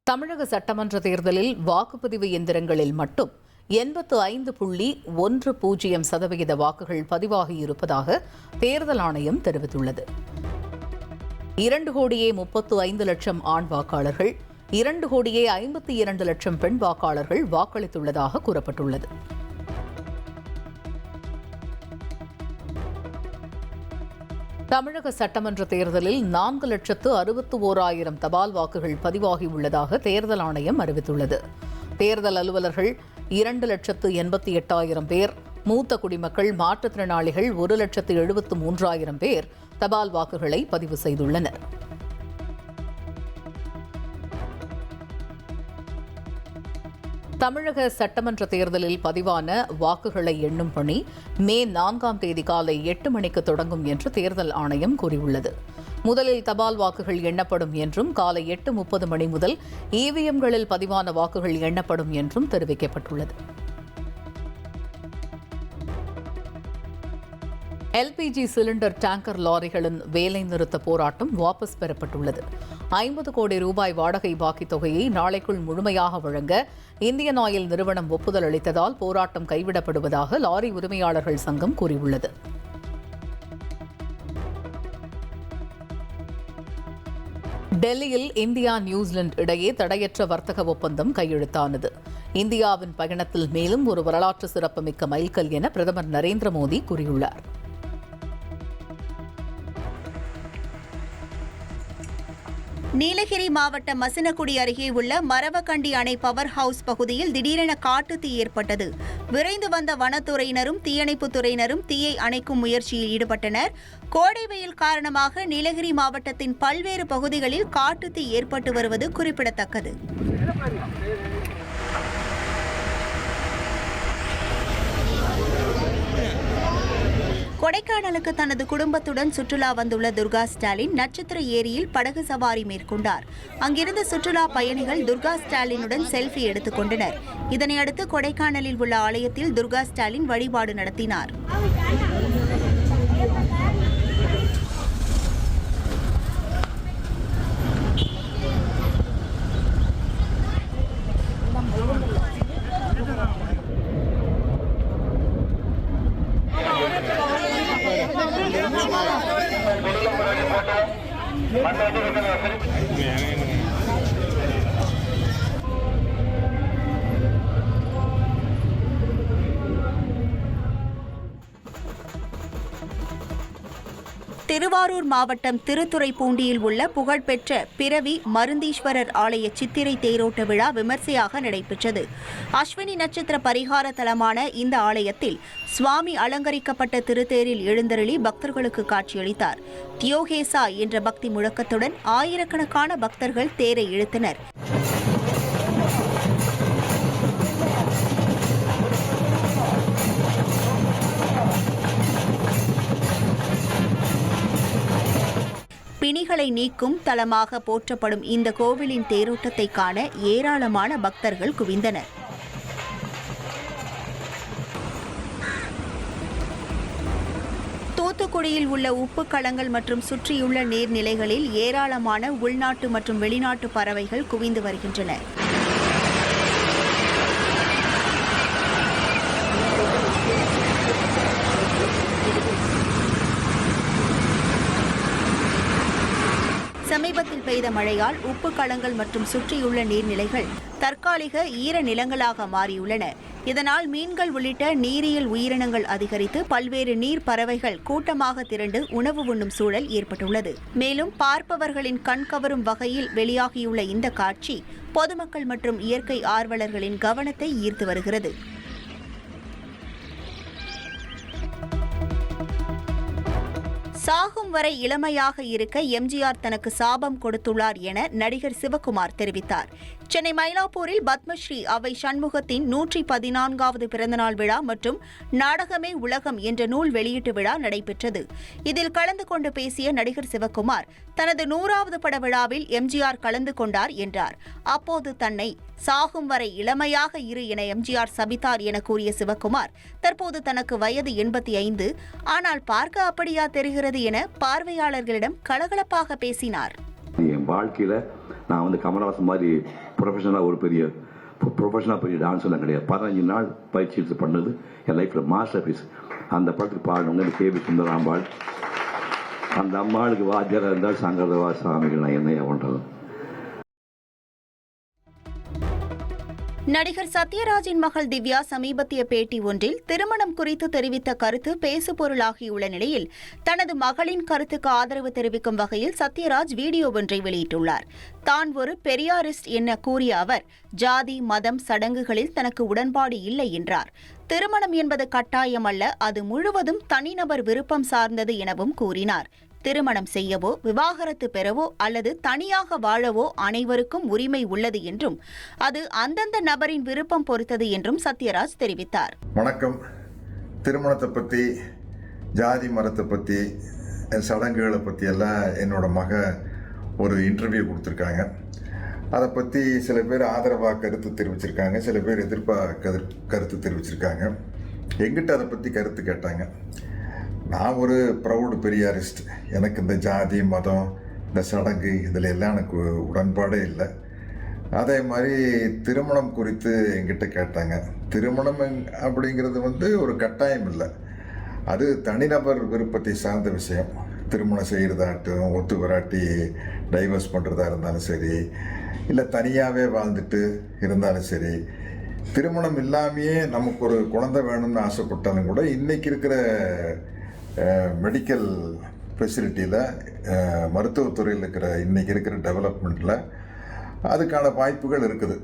தமிழக சட்டமன்ற தேர்தலில் வாக்குப்பதிவு எந்திரங்களில் மட்டும் 85.10% வாக்குகள் பதிவாகியிருப்பதாக தேர்தல் ஆணையம் தெரிவித்துள்ளது. 2,35,00,000 ஆண் வாக்காளர்கள், 2,52,00,000 பெண் வாக்காளர்கள் வாக்களித்துள்ளதாக கூறப்பட்டுள்ளது. தமிழக சட்டமன்ற தேர்தலில் 4,61,000 தபால் வாக்குகள் பதிவாகியுள்ளதாக தேர்தல் ஆணையம் அறிவித்துள்ளது. தேர்தல் அலுவலர்கள் 2,88,000 பேர், மூத்த குடிமக்கள், மாற்றுத்திறனாளிகள் 1,73,000 பேர் தபால் வாக்குகளை பதிவு செய்துள்ளனர். தமிழக சட்டமன்ற தேர்தலில் பதிவான வாக்குகளை எண்ணும் பணி மே 4ஆம் தேதி காலை 8 மணிக்கு தொடங்கும் என்று தேர்தல் ஆணையம் கூறியுள்ளது. முதலில் தபால் வாக்குகள் எண்ணப்படும் என்றும் காலை 8:30 மணி முதல் இவிஎம்களில் பதிவான வாக்குகள் எண்ணப்படும் என்றும் தெரிவிக்கப்பட்டுள்ளது. எல்பிஜி சிலிண்டர் டேங்கர் லாரிகளின் வேலை நிறுத்த போராட்டம் வாபஸ் பெறப்பட்டுள்ளது. 50 கோடி ரூபாய் வாடகை பாக்கி தொகையை நாளைக்குள் முழுமையாக வழங்க இந்தியன் ஆயில் நிறுவனம் ஒப்புதல் அளித்ததால் போராட்டம் கைவிடப்படுவதாக லாரி உரிமையாளர்கள் சங்கம் கூறியுள்ளது. டெல்லியில் இந்தியா நியூசிலாந்து இடையே தடையற்ற வர்த்தக ஒப்பந்தம் கையெழுத்தானது. இந்தியாவின் பயணத்தில் மேலும் ஒரு வரலாற்று சிறப்புமிக்க மைல்கல் என பிரதமர் நரேந்திர மோடி கூறியுள்ளார். நீலகிரி மாவட்டம் மசினகுடி அருகே உள்ள மரவக்கண்டி அணை பவர் ஹவுஸ் பகுதியில் திடீரென காட்டுத்தீ ஏற்பட்டது. விரைந்து வந்த வனத்துறையினரும் தீயணைப்புத் துறையினரும் தீயை அணைக்கும் முயற்சியில் ஈடுபட்டனர். கோடை வெயில் காரணமாக நீலகிரி மாவட்டத்தின் பல்வேறு பகுதிகளில் காட்டுத்தீ ஏற்பட்டு வருவது குறிப்பிடத்தக்கது. கொடைக்கானலுக்கு தனது குடும்பத்துடன் சுற்றுலா வந்துள்ள துர்கா ஸ்டாலின் நட்சத்திர ஏரியில் படகு சவாரி மேற்கொண்டார். அங்கிருந்த சுற்றுலா பயணிகள் துர்கா ஸ்டாலினுடன் செல்ஃபி எடுத்துக் கொண்டனர். இதனையடுத்து கொடைக்கானலில் உள்ள ஆலயத்தில் துர்கா ஸ்டாலின் வழிபாடு நடத்தினார். திருவாரூர் மாவட்டம் திருத்துறைப்பூண்டியில் உள்ள புகழ்பெற்ற பிறவி மருந்தீஸ்வரர் ஆலய சித்திரை தேரோட்ட விழா விமர்சையாக நடைபெற்றது. அஸ்வினி நட்சத்திர பரிகார தலமான இந்த ஆலயத்தில் சுவாமி அலங்கரிக்கப்பட்ட திருத்தேரில் எழுந்தருளி பக்தர்களுக்கு காட்சியளித்தார். தியோகேசா என்ற பக்தி முழக்கத்துடன் ஆயிரக்கணக்கான பக்தர்கள் தேரை இழுத்தனர். பிணிகளை நீக்கும் தலமாக போற்றப்படும் இந்த கோவிலின் தேரோட்டத்தை காண ஏராளமான பக்தர்கள் குவிந்தனர். தூத்துக்குடியில் உள்ள உப்பு களங்கள் மற்றும் சுற்றியுள்ள நீர்நிலைகளில் ஏராளமான உள்நாட்டு மற்றும் வெளிநாட்டு பறவைகள் குவிந்து வருகின்றன. சமீபத்தில் பெய்த மழையால் உப்பு களங்கள் மற்றும் சுற்றியுள்ள நீர்நிலைகள் தற்காலிக ஈர நிலங்களாக மாறியுள்ளன. இதனால் மீன்கள் உள்ளிட்ட நீரியல் உயிரினங்கள் அதிகரித்து பல்வேறு நீர் பறவைகள் கூட்டமாக திரண்டு உணவு உண்ணும் சூழல் ஏற்பட்டுள்ளது. மேலும் பார்ப்பவர்களின் கண்கவரும் வகையில் வெளியாகியுள்ள இந்த காட்சி பொதுமக்கள் மற்றும் இயற்கை ஆர்வலர்களின் கவனத்தை ஈர்த்து வருகிறது. சாகும் வரை இளமையாக இருக்க எம்ஜிஆர் தனக்கு சாபம் கொடுத்துள்ளார் என நடிகர் சிவகுமார் தெரிவித்தார். சென்னை மயிலாப்பூரில் பத்மஸ்ரீ அவை சண்முகத்தின் 114வது பிறந்தநாள் விழா மற்றும் நாடகமே உலகம் என்ற நூல் வெளியீட்டு விழா நடைபெற்றது. இதில் கலந்து கொண்டு பேசிய நடிகர் சிவகுமார் தனது 100வது பட விழாவில் எம்ஜிஆர் கலந்து கொண்டார் என்றார். அப்போது தன்னை சாகும் வரை இளமையாக இரு என எம்ஜிஆர் சபித்தார் என கூறிய சிவகுமார் தற்போது தனக்கு வயது 85, ஆனால் பார்க்க அப்படியா தெரிகிறது என பார்வையாளர்களிடம் கலகலப்பாக பேசினார். என் வாழ்க்கையில நான் வந்து கமலஹாசன் மாதிரி ப்ரொஃபஷனலாக பெரிய டான்ஸ்லாம் கிடையாது. 15 நாள் பயிற்சி எடுத்து பண்ணது என் லைஃப்பில் மாஸ்டர் பீஸ். அந்த படத்துக்கு பாடினவங்க இந்த கேபி சுந்தராம்பாள். அந்த அம்மாளுக்கு வாத்தியாராக இருந்தால் சங்கரதவா சாமிகள். நான் என்னையா பண்ணுறது? நடிகர் சத்யராஜின் மகள் திவ்யா சமீபத்திய பேட்டி ஒன்றில் திருமணம் குறித்து தெரிவித்த கருத்து பேசுபொருளாகியுள்ள நிலையில் தனது மகளின் கருத்துக்கு ஆதரவு தெரிவிக்கும் வகையில் சத்யராஜ் வீடியோ ஒன்றை வெளியிட்டுள்ளார். தான் ஒரு பெரியாரிஸ்ட் என கூறிய அவர், ஜாதி மதம் சடங்குகளில் தனக்கு உடன்பாடு இல்லை என்றார். திருமணம் என்பது கட்டாயம் அல்ல, அது முழுவதும் தனிநபர் விருப்பம் சார்ந்தது எனவும் கூறினார். திருமணம் செய்யவோ விவாகரத்து பெறவோ அல்லது தனியாக வாழவோ அனைவருக்கும் உரிமை உள்ளது என்றும் அது அந்தந்த நபரின் விருப்பம் பொறுத்தது என்றும் சத்யராஜ் தெரிவித்தார். வணக்கம். திருமணத்தை பற்றி, ஜாதி மதத்தை பற்றி, சடங்குகளை பற்றி எல்லாம் என்னோட மக ஒரு இன்டர்வியூ கொடுத்துருக்காங்க. அதை பற்றி சில பேர் ஆதரவாக கருத்து தெரிவிச்சிருக்காங்க, சில பேர் எதிர்ப்பாக கருத்து தெரிவிச்சிருக்காங்க. எங்கிட்ட அதை பற்றி கருத்து கேட்டாங்க. நான் ஒரு ப்ரௌடு பெரியாரிஸ்ட். எனக்கு இந்த ஜாதி மதம் இந்த சடங்கு இதில் எல்லாம் எனக்கு உடன்பாடே இல்லை. அதே மாதிரி திருமணம் குறித்து என்கிட்ட கேட்டாங்க. திருமணம் அப்படிங்கிறது வந்து ஒரு கட்டாயம் இல்லை, அது தனிநபர் விருப்பத்தை சார்ந்த விஷயம். திருமணம் செய்கிறதாட்டும், ஒத்து வராட்டி டைவர்ஸ் பண்ணுறதா இருந்தாலும் சரி, இல்லை தனியாகவே வாழ்ந்துட்டு இருந்தாலும் சரி, திருமணம் இல்லாமையே நமக்கு ஒரு குழந்தை வேணும்னு ஆசைப்பட்டாலும் கூட இன்றைக்கி இருக்கிற மெடிக்கல் ஃபெசிலிட்டியில், மருத்துவத்துறையில் இருக்கிற இன்றைக்கி இருக்கிற டெவலப்மெண்ட்டில் அதுக்கான வாய்ப்புகள் இருக்குது.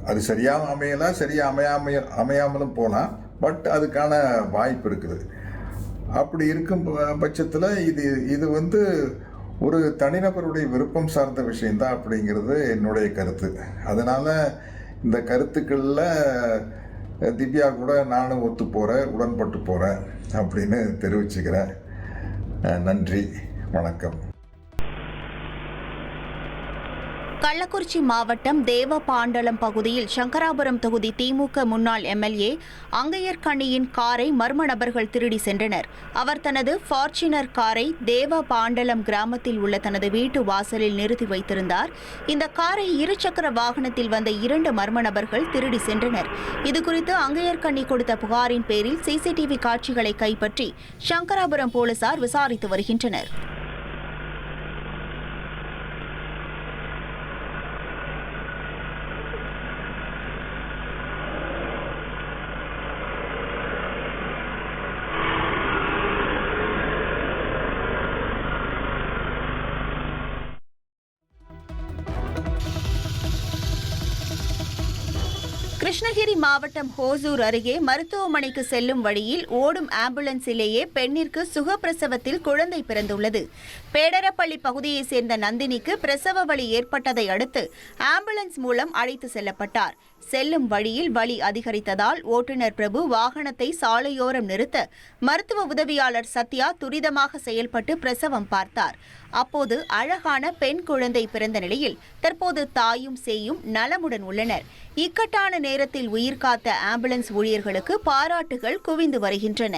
அது சரியாக அமையலாம், சரியாக அமையாமலும் போகலாம், பட் அதுக்கான வாய்ப்பு இருக்குது. அப்படி இருக்கும் பட்சத்தில் இது வந்து ஒரு தனிநபருடைய விருப்பம் சார்ந்த விஷயந்தான் அப்படிங்கிறது என்னுடைய கருத்து. அதனால் இந்த கருத்துக்களில் திவ்யா கூட நானும் ஒத்து போகிறேன், உடன்பட்டு போகிறேன் அப்படின்னு தெரிவிச்சுக்கிறேன். நன்றி, வணக்கம். கள்ளக்குறிச்சி மாவட்டம் தேவபாண்டலம் பகுதியில் சங்கராபுரம் தொகுதி திமுக முன்னாள் எம்எல்ஏ அங்கையர்கண்ணியின் காரை மர்ம நபர்கள் திருடி சென்றனர். அவர் தனது ஃபார்ச்சுனர் காரை தேவபாண்டலம் கிராமத்தில் உள்ள தனது வீட்டு வாசலில் நிறுத்தி வைத்திருந்தார். இந்த காரை இருசக்கர வாகனத்தில் வந்த 2 மர்ம நபர்கள் திருடி சென்றனர். இதுகுறித்து அங்கையர்கண்ணி கொடுத்த புகாரின் பேரில் சிசிடிவி காட்சிகளை கைப்பற்றி சங்கராபுரம் போலீசார் விசாரித்து வருகின்றனர். கிருஷ்ணகிரி மாவட்டம் ஹோசூர் அருகே மருத்துவமனைக்கு செல்லும் வழியில் ஓடும் ஆம்புலன்ஸிலேயே பெண்ணிற்கு சுகப்பிரசவத்தில் குழந்தை பிறந்துள்ளது. பேடரப்பள்ளி பகுதியைச் சேர்ந்த நந்தினிக்கு பிரசவ வலி ஏற்பட்டதை அடுத்து ஆம்புலன்ஸ் மூலம் அழைத்து செல்லப்பட்டார். செல்லும் வழியில் வலி அதிகரித்ததால் ஓட்டுநர் பிரபு வாகனத்தை சாலையோரம் நிறுத்த மருத்துவ உதவியாளர் சத்யா துரிதமாக செயல்பட்டு பிரசவம் பார்த்தார். அப்போது அழகான பெண் குழந்தை பிறந்த நிலையில் தற்போது தாயும் சேயும் நலமுடன் உள்ளனர். இக்கட்டான நேரத்தில் உயிர் காத்த ஆம்புலன்ஸ் ஊழியர்களுக்கு பாராட்டுகள் குவிந்து வருகின்றன.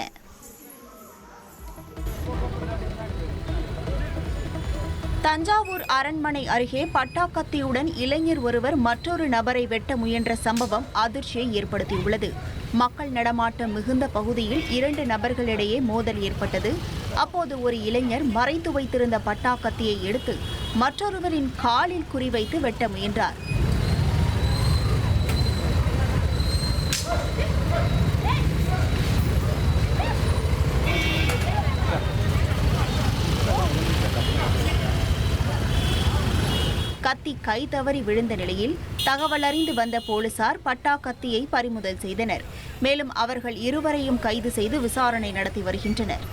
தஞ்சாவூர் அரண்மனை அருகே பட்டாக்கத்தியுடன் இளைஞர் ஒருவர் மற்றொரு நபரை வெட்ட முயன்ற சம்பவம் அதிர்ச்சியை ஏற்படுத்தியுள்ளது. மக்கள் நடமாட்டம் மிகுந்த பகுதியில் 2 நபர்களிடையே மோதல் ஏற்பட்டது. அப்போது ஒரு இளைஞர் மறைத்து வைத்திருந்த பட்டாக்கத்தியை எடுத்து மற்றொருவரின் காலில் குறிவைத்து வெட்ட முயன்றார். கத்தி கை தவறி விழுந்த நிலையில் தகவல் அறிந்து வந்த போலீசார் பட்டாக்கத்தியை பறிமுதல் செய்தனர். மேலும் அவர்கள் இருவரையும் கைது செய்து விசாரணை நடத்தி வருகின்றனர்.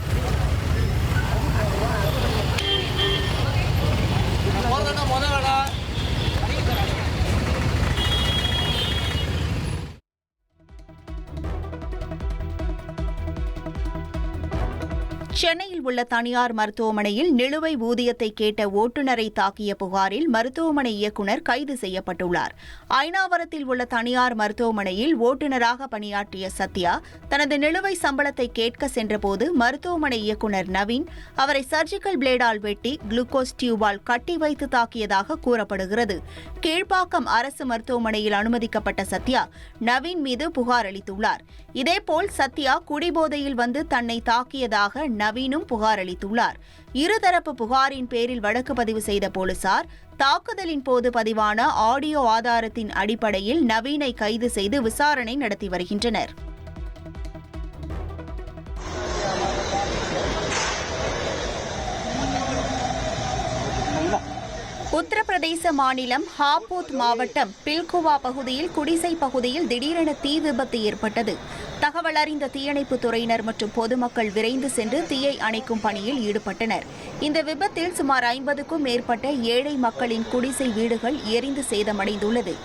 சென்னையில் உள்ள தனியார் மருத்துவமனையில் நிலுவை ஊதியத்தை கேட்ட ஓட்டுநரை தாக்கிய புகாரில் மருத்துவமனை இயக்குநர் கைது செய்யப்பட்டுள்ளார். ஐனாவரத்தில் உள்ள தனியார் மருத்துவமனையில் ஓட்டுநராக பணியாற்றிய சத்யா தனது நிலுவை சம்பளத்தை கேட்க சென்றபோது மருத்துவமனை இயக்குநர் நவீன் அவரை சர்ஜிக்கல் பிளேடால் வெட்டி குளுக்கோஸ் டியூபால் கட்டி வைத்து தாக்கியதாக கூறப்படுகிறது. கீழ்ப்பாக்கம் அரசு மருத்துவமனையில் அனுமதிக்கப்பட்ட சத்யா நவீன் மீது புகார் அளித்துள்ளார். இதேபோல் சத்யா குடிபோதையில் வந்து தன்னை தாக்கியதாக நவீனும் புகார் அளித்துள்ளார். இருதரப்பு புகாரின் பேரில் வழக்கு பதிவு செய்த போலீசார் தாக்குதலின் போது பதிவான ஆடியோ ஆதாரத்தின் அடிப்படையில் நவீனை கைது செய்து விசாரணை நடத்தி வருகின்றனர். உத்தரப்பிரதேச மாநிலம் ஹாபூத் மாவட்டம் பில்குவா பகுதியில் குடிசை பகுதியில் திடீரென தீ விபத்து ஏற்பட்டது. தகவல் அறிந்த தீயணைப்புத் துறையினர் மற்றும் பொதுமக்கள் விரைந்து சென்று தீயை அணைக்கும் பணியில் ஈடுபட்டனர். இந்த விபத்தில் சுமார் 50க்கும் மேற்பட்ட ஏழை மக்களின் குடிசை வீடுகள் எரிந்து சேதமடைந்துள்ளது.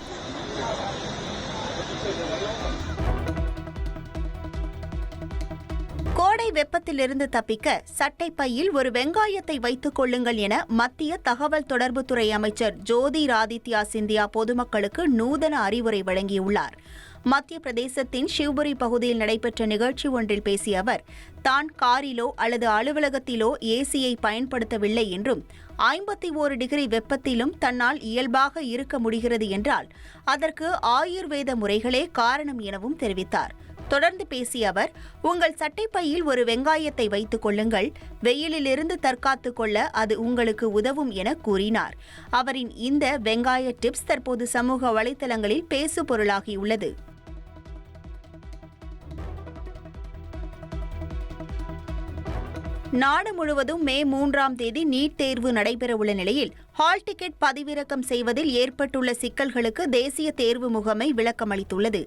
கோடை வெப்பத்திலிருந்து தப்பிக்க சட்டைப்பையில் ஒரு வெங்காயத்தை வைத்துக் கொள்ளுங்கள் என மத்திய தகவல் தொடர்புத்துறை அமைச்சர் ஜோதிராதித்யா சிந்தியா பொதுமக்களுக்கு நூதன அறிவுரை வழங்கியுள்ளார். மத்திய பிரதேசத்தின் ஷிவ்புரி பகுதியில் நடைபெற்ற நிகழ்ச்சி ஒன்றில் பேசிய அவர், தான் காரிலோ அல்லது அலுவலகத்திலோ ஏசியை பயன்படுத்தவில்லை என்றும் 51 டிகிரி வெப்பத்திலும் தன்னால் இயல்பாக இருக்க முடிகிறது என்றால் அதற்கு ஆயுர்வேத முறைகளே காரணம் எனவும் தெரிவித்தார். தொடர்ந்து பேசிய அவர், உங்கள் சட்டைப்பையில் ஒரு வெங்காயத்தை வைத்துக் கொள்ளுங்கள், வெயிலிலிருந்து தற்காத்துக் கொள்ள அது உங்களுக்கு உதவும் என கூறினார். அவரின் இந்த வெங்காய டிப்ஸ் தற்போது சமூக வலைதளங்களில் பேசு பொருளாகியுள்ளது. நாடு முழுவதும் மே 3ஆம் தேதி நீட் தேர்வு நடைபெறவுள்ள நிலையில் ஹால் டிக்கெட் பதிவிறக்கம் செய்வதில் ஏற்பட்டுள்ள சிக்கல்களுக்கு தேசிய தேர்வு முகமை விளக்கம் அளித்துள்ளது.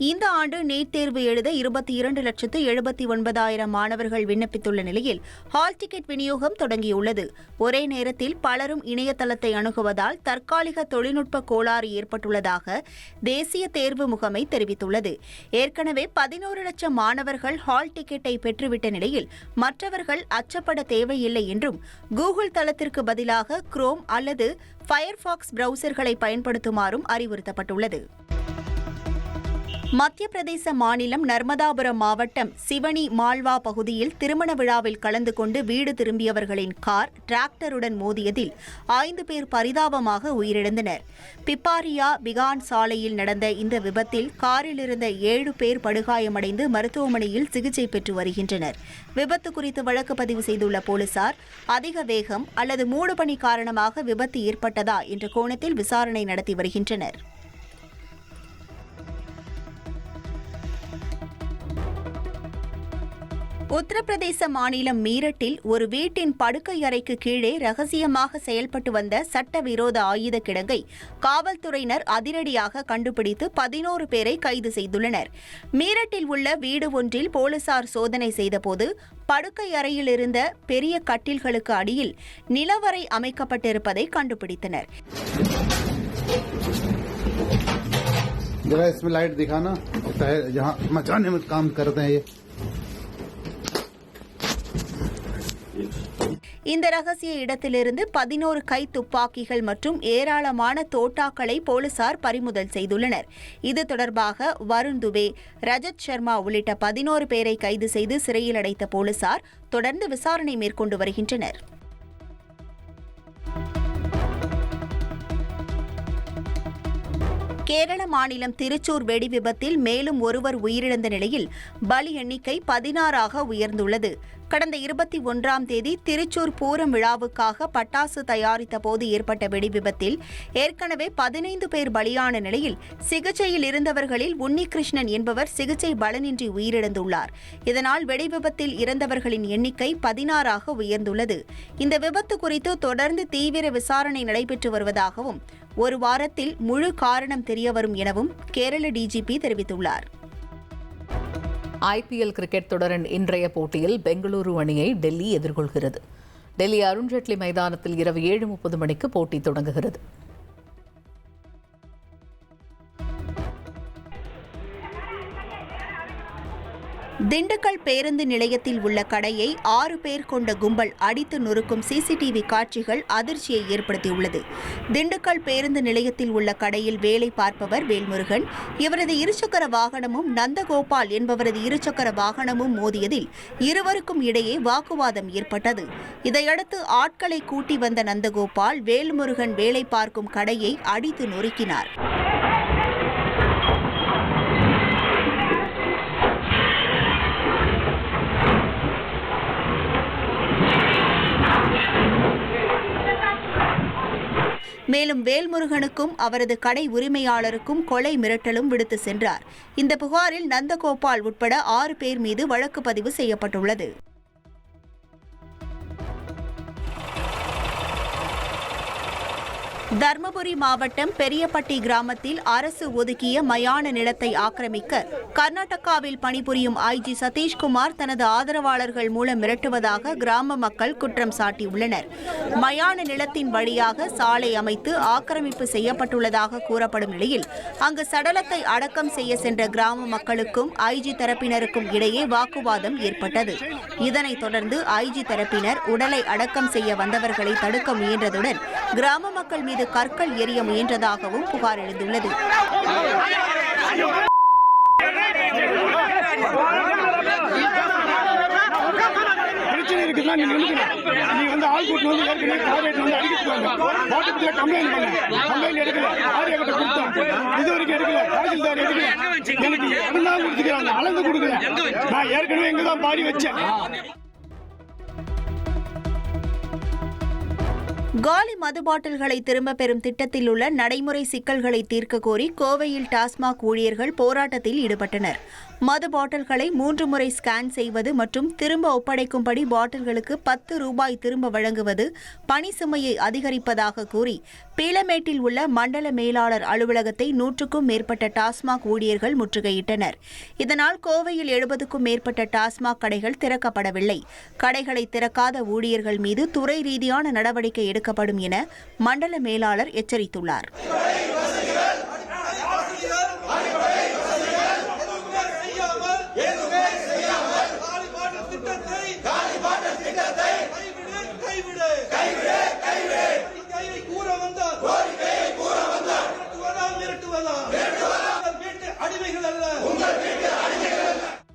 இந்த ஆண்டு நீட் தேர்வு எழுத 22,79,000 மாணவர்கள் விண்ணப்பித்துள்ள நிலையில் ஹால் டிக்கெட் விநியோகம் தொடங்கியுள்ளது. ஒரே நேரத்தில் பலரும் இணையதளத்தை அணுகுவதால் தற்காலிக தொழில்நுட்ப கோளாறு ஏற்பட்டுள்ளதாக தேசிய தேர்வு முகமை தெரிவித்துள்ளது. ஏற்கனவே 11 லட்சம் மாணவர்கள் ஹால் டிக்கெட்டை பெற்றுவிட்ட நிலையில் மற்றவர்கள் அச்சப்பட தேவையில்லை என்றும் கூகுள் தளத்திற்கு பதிலாக குரோம் அல்லது ஃபயர்பாக்ஸ் பிரவுசர்களை பயன்படுத்துமாறும் அறிவுறுத்தப்பட்டுள்ளது. மத்திய பிரதேச மாநிலம் நர்மதாபுரம் மாவட்டம் சிவனி மால்வா பகுதியில் திருமண விழாவில் கலந்து கொண்டு வீடு திரும்பியவர்களின் கார் டிராக்டருடன் மோதியதில் 5 பேர் பரிதாபமாக உயிரிழந்தனர். பிப்பாரியா பிகான் சாலையில் நடந்த இந்த விபத்தில் காரில் இருந்த 7 பேர் படுகாயமடைந்து மருத்துவமனையில் சிகிச்சை பெற்று வருகின்றனர். விபத்து குறித்து வழக்கு பதிவு செய்துள்ள போலீசார் அதிக வேகம் அல்லது மூடுபனி காரணமாக விபத்து ஏற்பட்டதா என்ற கோணத்தில் விசாரணை நடத்தி வருகின்றனர். உத்தரப்பிரதேச மாநிலம் மீரட்டில் ஒரு வீட்டின் படுக்கை அறைக்கு கீழே ரகசியமாக செயல்பட்டு வந்த சட்டவிரோத ஆயுத கிடங்கை காவல்துறையினர் அதிரடியாக கண்டுபிடித்து 11 பேரை கைது செய்துள்ளனர். மீரட்டில் உள்ள வீடு ஒன்றில் போலீசார் சோதனை செய்தபோது படுக்கை அறையில் இருந்த பெரிய கட்டில்களுக்கு அடியில் நிலவறை அமைக்கப்பட்டிருப்பதை கண்டுபிடித்தனர். இந்த ரகசிய இடத்திலிருந்து 11 கை துப்பாக்கிகள் மற்றும் ஏராளமான தோட்டாக்களை போலீசார் பறிமுதல் செய்துள்ளனர். இது தொடர்பாக வருண் துபே, ரஜத் சர்மா உள்ளிட்ட 11 பேரை கைது செய்து சிறையில் அடைத்த போலீசார் தொடர்ந்து விசாரணை மேற்கொண்டு வருகின்றனர். கேரள மாநிலம் திருச்சூர் வெடி விபத்தில் மேலும் ஒருவர் உயிரிழந்த நிலையில் பலி எண்ணிக்கை 16ஆக உயர்ந்துள்ளது. கடந்த 21ஆம் தேதி திருச்சூர் பூரம் விழாவுக்காக பட்டாசு தயாரித்த போது ஏற்பட்ட வெடி விபத்தில் ஏற்கனவே 15 பேர் பலியான நிலையில் சிகிச்சையில் இருந்தவர்களில் உன்னிகிருஷ்ணன் என்பவர் சிகிச்சை பலனின்றி உயிரிழந்துள்ளார். இதனால் வெடி விபத்தில் இறந்தவர்களின் எண்ணிக்கை 16ஆக உயர்ந்துள்ளது. இந்த விபத்து குறித்து தொடர்ந்து தீவிர விசாரணை நடைபெற்று வருவதாகவும் ஒரு வாரத்தில் முழு காரணம் தெரியவரும் எனவும் கேரள டிஜிபி தெரிவித்துள்ளார். IPL கிரிக்கெட் தொடரின் இன்றைய போட்டியில் பெங்களூரு அணியை டெல்லி எதிர்கொள்கிறது. டெல்லி அருண்ஜேட்லி மைதானத்தில் இரவு 7:30 மணிக்கு போட்டி தொடங்குகிறது. திண்டுக்கல் பேருந்து நிலையத்தில் உள்ள கடையை 6 பேர் கொண்ட கும்பல் அடித்து நொறுக்கும் சிசிடிவி காட்சிகள் அதிர்ச்சியை ஏற்படுத்தியுள்ளது. திண்டுக்கல் பேருந்து நிலையத்தில் உள்ள கடையில் வேலை பார்ப்பவர் வேல்முருகன், இவரது இருசக்கர வாகனமும் நந்தகோபால் என்பவரது இருசக்கர வாகனமும் மோதியதில் இருவருக்கும் இடையே வாக்குவாதம் ஏற்பட்டது. இதையடுத்து ஆட்களை கூட்டி வந்த நந்தகோபால் வேல்முருகன் வேலை பார்க்கும் கடையை அடித்து நொறுக்கினார். மேலும் வேல்முருகனுக்கும் அவரது கடை உரிமையாளருக்கும் கொலை மிரட்டலும் விடுத்து சென்றார். இந்த புகாரில் நந்தகோபால் உட்பட 6 பேர் மீது வழக்கு பதிவு செய்யப்பட்டுள்ளது. தர்மபுரி மாவட்டம் பெரியப்பட்டி கிராமத்தில் அரசு ஒதுக்கிய மயான நிலத்தை ஆக்கிரமிக்க கர்நாடகாவில் பணிபுரியும் ஐஜி சதீஷ்குமார் தனது ஆதரவாளர்கள் மூலம் மிரட்டுவதாக கிராம மக்கள் குற்றம் சாட்டியுள்ளனர். மயான நிலத்தின் வழியாக சாலை அமைத்து ஆக்கிரமிப்பு செய்யப்பட்டுள்ளதாக கூறப்படும் நிலையில் அங்கு சடலத்தை அடக்கம் செய்ய சென்ற கிராம மக்களுக்கும் ஐஜி தரப்பினருக்கும் இடையே வாக்குவாதம் ஏற்பட்டது. இதனைத் தொடர்ந்து ஐஜி தரப்பினர் உடலை அடக்கம் செய்ய வந்தவர்களை தடுக்க முயன்றதுடன் கிராம மக்கள் மீது கற்கள் எறிய முயன்றதாகவும் புகார் எழுந்துள்ளது. காலி மது பாட்டில்களை திரும்பப் பெறும் திட்டத்தில் உள்ள நடைமுறை சிக்கல்களை தீர்க்க கோரி கோவையில் டாஸ்மாக் ஊழியர்கள் போராட்டத்தில் ஈடுபட்டனர். மது பாட்டில்களை 3 முறை ஸ்கேன் செய்வது மற்றும் திரும்ப ஒப்படைக்கும்படி பாட்டில்களுக்கு 10 ரூபாய் திரும்ப வழங்குவது பணி சுமையை அதிகரிப்பதாக கூறி பீளமேட்டில் உள்ள மண்டல மேலாளர் அலுவலகத்தை 100க்கும் மேற்பட்ட டாஸ்மாக் ஊழியர்கள் முற்றுகையிட்டனர். இதனால் கோவையில் 70க்கும் மேற்பட்ட டாஸ்மாக் கடைகள் திறக்கப்படவில்லை. கடைகளை திறக்காத ஊழியர்கள் மீது துறை ரீதியான நடவடிக்கை எடுக்கப்படும் என மண்டல மேலாளர் எச்சரித்துள்ளார்.